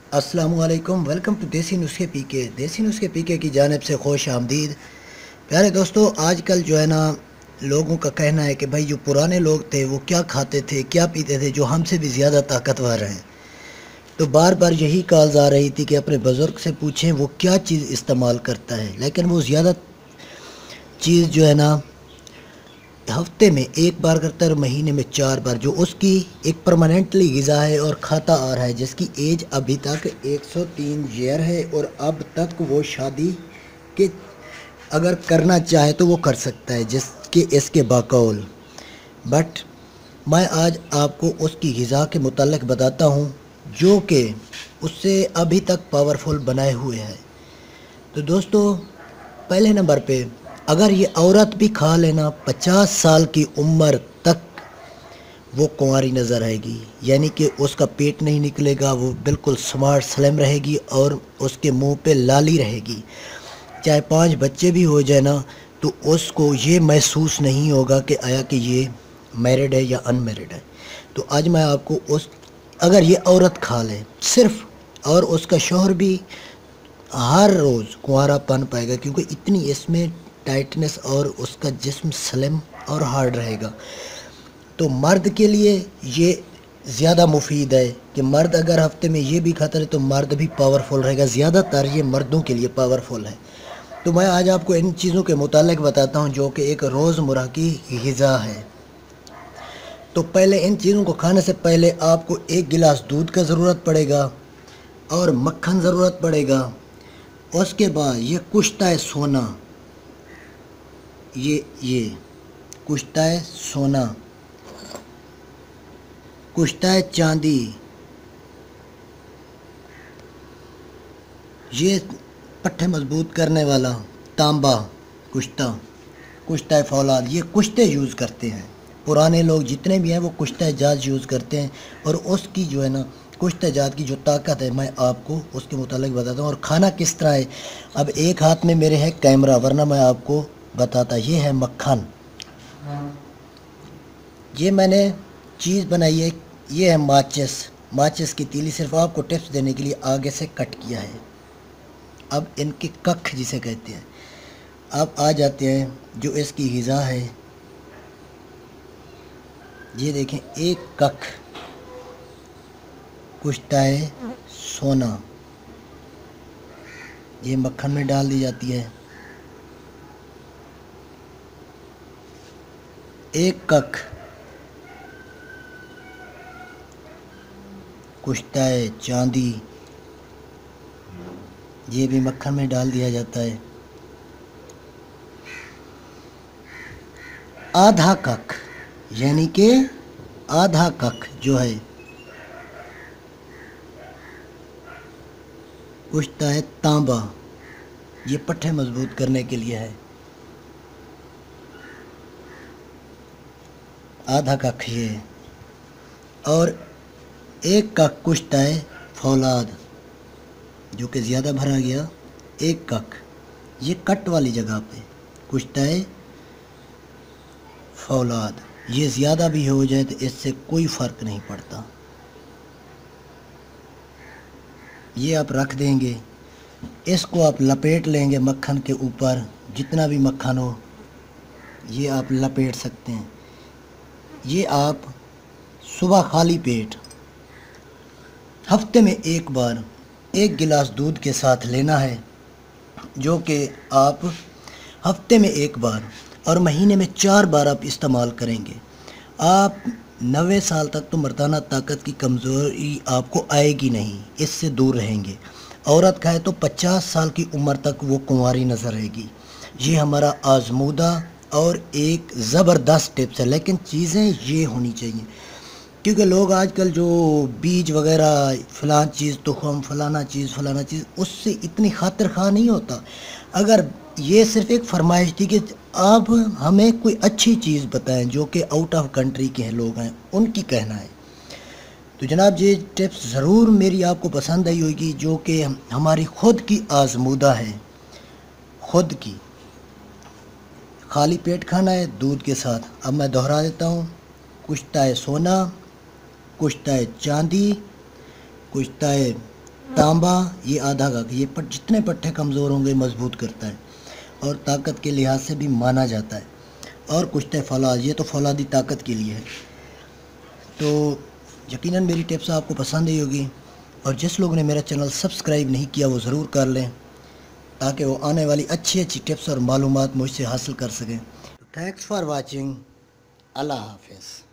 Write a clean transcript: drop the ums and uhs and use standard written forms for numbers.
अस्सलामु अलैकुम। Welcome to देसी नुस्खे पी के की जानिब से खुश आमदीद। प्यारे दोस्तों, आजकल जो है ना, लोगों का कहना है कि भाई जो पुराने लोग थे वो क्या खाते थे, क्या पीते थे, जो हमसे भी ज़्यादा ताकतवर हैं। तो बार बार यही कॉल्स आ रही थी कि अपने बुज़ुर्ग से पूछें वो क्या चीज़ इस्तेमाल करता है। लेकिन वो ज़्यादा चीज़ जो है ना, हफ्ते में एक बार करता है और महीने में 4 बार, जो उसकी एक परमानेंटली ग़िज़ा है और खाता आ रहा है, जिसकी एज अभी तक 103 ईयर है और अब तक वो शादी के अगर करना चाहे तो वो कर सकता है, जिसके इसके बाकौल। बट मैं आज आपको उसकी ग़िज़ा के मुताल्लिक़ बताता हूँ जो कि उससे अभी तक पावरफुल बनाए हुए है। तो दोस्तों, पहले नंबर पे, अगर ये औरत भी खा लेना 50 साल की उम्र तक वो कुंवारी नज़र आएगी, यानी कि उसका पेट नहीं निकलेगा, वो बिल्कुल स्मार्ट स्लिम रहेगी और उसके मुंह पे लाली रहेगी। चाहे 5 बच्चे भी हो जाए ना, तो उसको ये महसूस नहीं होगा कि आया कि ये मैरिड है या अनमैरिड है। तो आज मैं आपको उस अगर ये औरत खा ले सिर्फ, और उसका शौहर भी हर रोज़ कुंवारापन पाएगा, क्योंकि इतनी इसमें टाइटनेस और उसका जिस्म स्लिम और हार्ड रहेगा। तो मर्द के लिए ये ज़्यादा मुफीद है कि मर्द अगर हफ्ते में ये भी खाता रहे तो मर्द भी पावरफुल रहेगा। ज़्यादातर ये मर्दों के लिए पावरफुल है। तो मैं आज आपको इन चीज़ों के मुतालिक बताता हूँ जो कि एक रोज़मर्रा की ग़िज़ा है। तो पहले इन चीज़ों को खाने से पहले आपको 1 गिलास दूध का ज़रूरत पड़ेगा और मक्खन ज़रूरत पड़ेगा। उसके बाद ये कुश्ता है सोना, ये कुश्ता है सोना, कुश्ता है चांदी, ये पट्टे मजबूत करने वाला तांबा कुश्ता है फौलाद। ये कुश्ते यूज़ करते हैं पुराने लोग जितने भी हैं, वो कुश्ता जात यूज़ करते हैं। और उसकी जो है ना, कुश्ता जात की जो ताकत है मैं आपको उसके मुतालिक बताता हूँ। और खाना किस तरह है, अब एक हाथ में मेरे है कैमरा, वरना मैं आपको बताता। ये है मक्खन, ये मैंने चीज़ बनाई है। ये है माचिस की तीली, सिर्फ आपको टिप्स देने के लिए आगे से कट किया है। अब इनके कख जिसे कहते हैं, अब आ जाते हैं जो इसकी ग़िज़ा है। ये देखें, एक कख कुश्ता है सोना, ये मक्खन में डाल दी जाती है। एक कख कुश्ता है चांदी, ये भी मक्खन में डाल दिया जाता है। आधा कख, यानी कि आधा कख जो है कुश्ता है तांबा, ये पट्टे मजबूत करने के लिए है। आधा कख ये, और एक कख कुश्ता है फौलाद, जो कि ज़्यादा भरा गया। एक कख ये कट वाली जगह पे कुश्ता है फौलाद, ये ज़्यादा भी हो जाए तो इससे कोई फ़र्क नहीं पड़ता। ये आप रख देंगे, इसको आप लपेट लेंगे मक्खन के ऊपर, जितना भी मक्खन हो ये आप लपेट सकते हैं। ये आप सुबह खाली पेट हफ्ते में एक बार 1 गिलास दूध के साथ लेना है, जो कि आप हफ्ते में एक बार और महीने में 4 बार आप इस्तेमाल करेंगे। आप 90 साल तक तो मर्दाना ताकत की कमज़ोरी आपको आएगी नहीं, इससे दूर रहेंगे। औरत खाए तो 50 साल की उम्र तक वो कुंवारी नज़र आएगी। ये हमारा आजमूदा और एक ज़बरदस्त टिप्स है, लेकिन चीज़ें ये होनी चाहिए, क्योंकि लोग आजकल जो बीज वगैरह फ़लाँ चीज़ तुख़म फ़लाना चीज़ उससे इतनी खातिर खा नहीं होता। अगर ये सिर्फ़ एक फरमाइश थी कि आप हमें कोई अच्छी चीज़ बताएं जो कि आउट ऑफ कंट्री के लोग हैं, उनकी कहना है। तो जनाब, ये टिप्स ज़रूर मेरी आपको पसंद आई होगी, जो कि हमारी ख़ुद की आजमूदा है, ख़ुद की। खाली पेट खाना है दूध के साथ। अब मैं दोहरा देता हूँ, कुश्ता है सोना, कुश्ता है चांदी, कुश्ता है تانبا یہ آدھا کا، یہ جتنے پٹھے کمزور ہوں گے مضبوط کرتا ہے اور طاقت کے لحاظ سے بھی مانا جاتا ہے۔ اور کشتہ فولاد، یہ تو فولادی طاقت کے لیے ہے۔ تو یقیناً میری ٹپس آپ کو پسند ہی ہوگی، اور جس لوگوں نے میرا چینل سبسکرائب نہیں کیا وہ ضرور کر لیں تاکہ وہ آنے والی اچھی ٹپس اور معلومات مجھ سے حاصل کر سکیں۔ Thanks for watching. اللہ حافظ۔